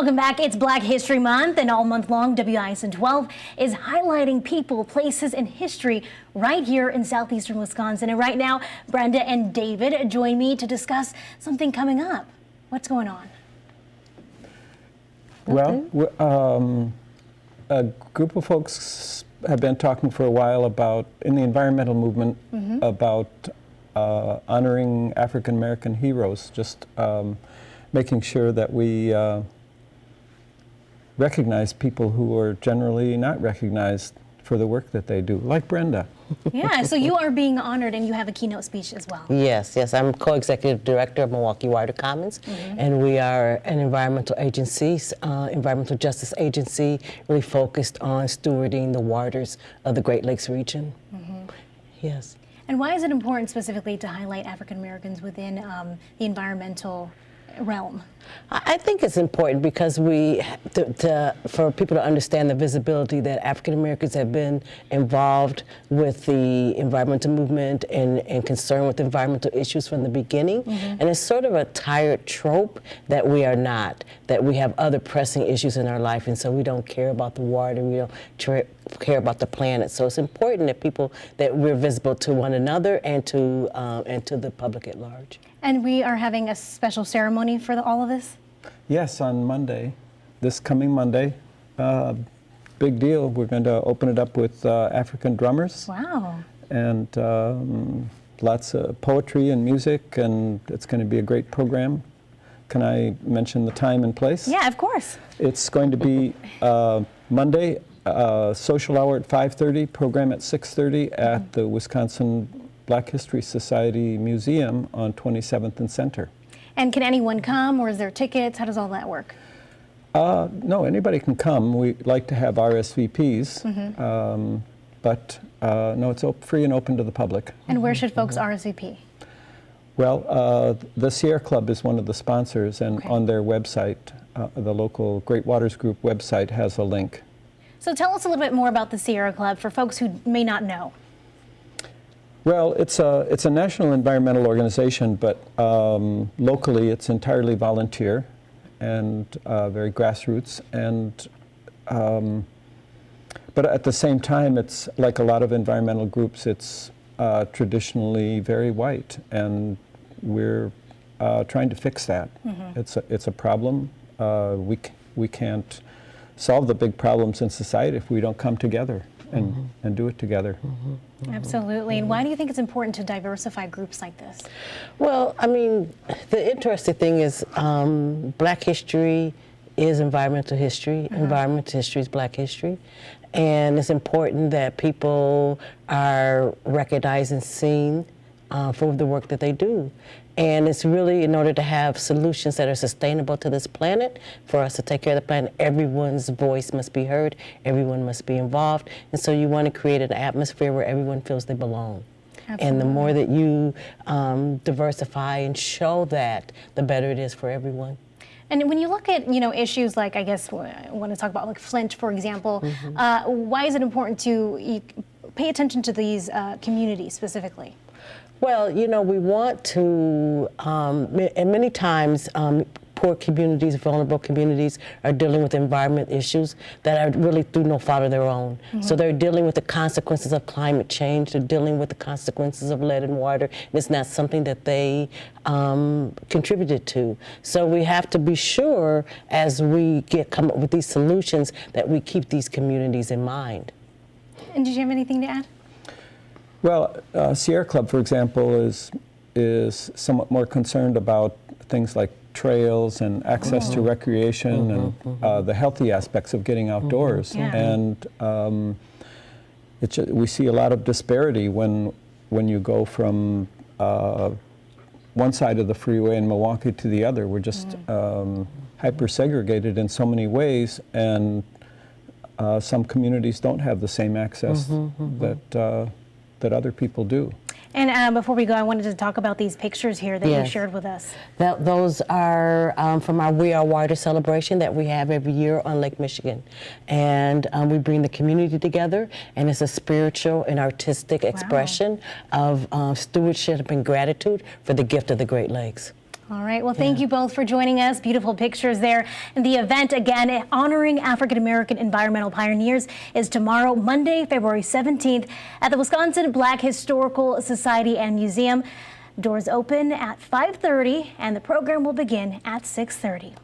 Welcome back. It's Black History Month, and all month long, WISN 12 is highlighting people, places, and history right here in southeastern Wisconsin. And right now, Brenda and David join me to discuss something coming up. What's going on? Well, a group of folks have been talking for a while about, in the environmental movement, about honoring African American heroes, just making sure that we recognize people who are generally not recognized for the work that they do, like Brenda. Yeah, so you are being honored and you have a keynote speech as well. Yes, I'm co-executive director of Milwaukee Water Commons, and we are an environmental agency, environmental justice agency, really focused on stewarding the waters of the Great Lakes region. Yes. And why is it important specifically to highlight African Americans within the environmental realm? I think it's important because for people to understand the visibility that African Americans have been involved with the environmental movement and concerned with environmental issues from the beginning. And it's sort of a tired trope that we are not, that we have other pressing issues in our life, and so we don't care about the water, we don't care about the planet. So it's important that we're visible to one another and to the public at large. And we are having a special ceremony for all of this? Yes, on Monday, this coming Monday. Big deal. We're going to open it up with African drummers. Wow. And lots of poetry and music, and it's going to be a great program. Can I mention the time and place? Yeah, of course. It's going to be Monday, social hour at 5:30, program at 6:30 at the Wisconsin Black History Society Museum on 27th and Center. And can anyone come, or is there tickets? How does all that work? No, anybody can come. We like to have RSVPs, but no, it's free and open to the public. And where should folks RSVP? Well, the Sierra Club is one of the sponsors, and on their website, the local Great Waters Group website has a link. So tell us a little bit more about the Sierra Club for folks who may not know. Well, it's a national environmental organization, but locally it's entirely volunteer and very grassroots. And but at the same time, it's like a lot of environmental groups. It's traditionally very white, and we're trying to fix that. It's a problem. We can't solve the big problems in society if we don't come together and do it together. Absolutely. And why do you think it's important to diversify groups like this? Well, I mean, the interesting thing is Black history is environmental history. Environmental history is Black history. And it's important that people are recognized and seen for the work that they do. And it's really in order to have solutions that are sustainable to this planet, for us to take care of the planet, everyone's voice must be heard, everyone must be involved. And so you want to create an atmosphere where everyone feels they belong. Absolutely. And the more that you diversify and show that, the better it is for everyone. And when you look at, issues like, I guess, I want to talk about like Flint, for example, why is it important to pay attention to these communities specifically? Well, we want to, and many times, poor communities, vulnerable communities are dealing with environment issues that are really through no fault of their own. So they're dealing with the consequences of climate change, they're dealing with the consequences of lead and water, and it's not something that they contributed to. So we have to be sure, as we come up with these solutions, that we keep these communities in mind. And did you have anything to add? Well, Sierra Club, for example, is somewhat more concerned about things like trails and access to recreation and the healthy aspects of getting outdoors. And we see a lot of disparity when you go from one side of the freeway in Milwaukee to the other. We're just hyper-segregated in so many ways, and some communities don't have the same access that other people do. And before we go, I wanted to talk about these pictures here that you shared with us. Those are from our We Are Water celebration that we have every year on Lake Michigan. And we bring the community together, and it's a spiritual and artistic expression of stewardship and gratitude for the gift of the Great Lakes. All right. Well, thank you both for joining us. Beautiful pictures there. And the event, again, honoring African-American environmental pioneers, is tomorrow, Monday, February 17th, at the Wisconsin Black Historical Society and Museum. Doors open at 5:30, and the program will begin at 6:30.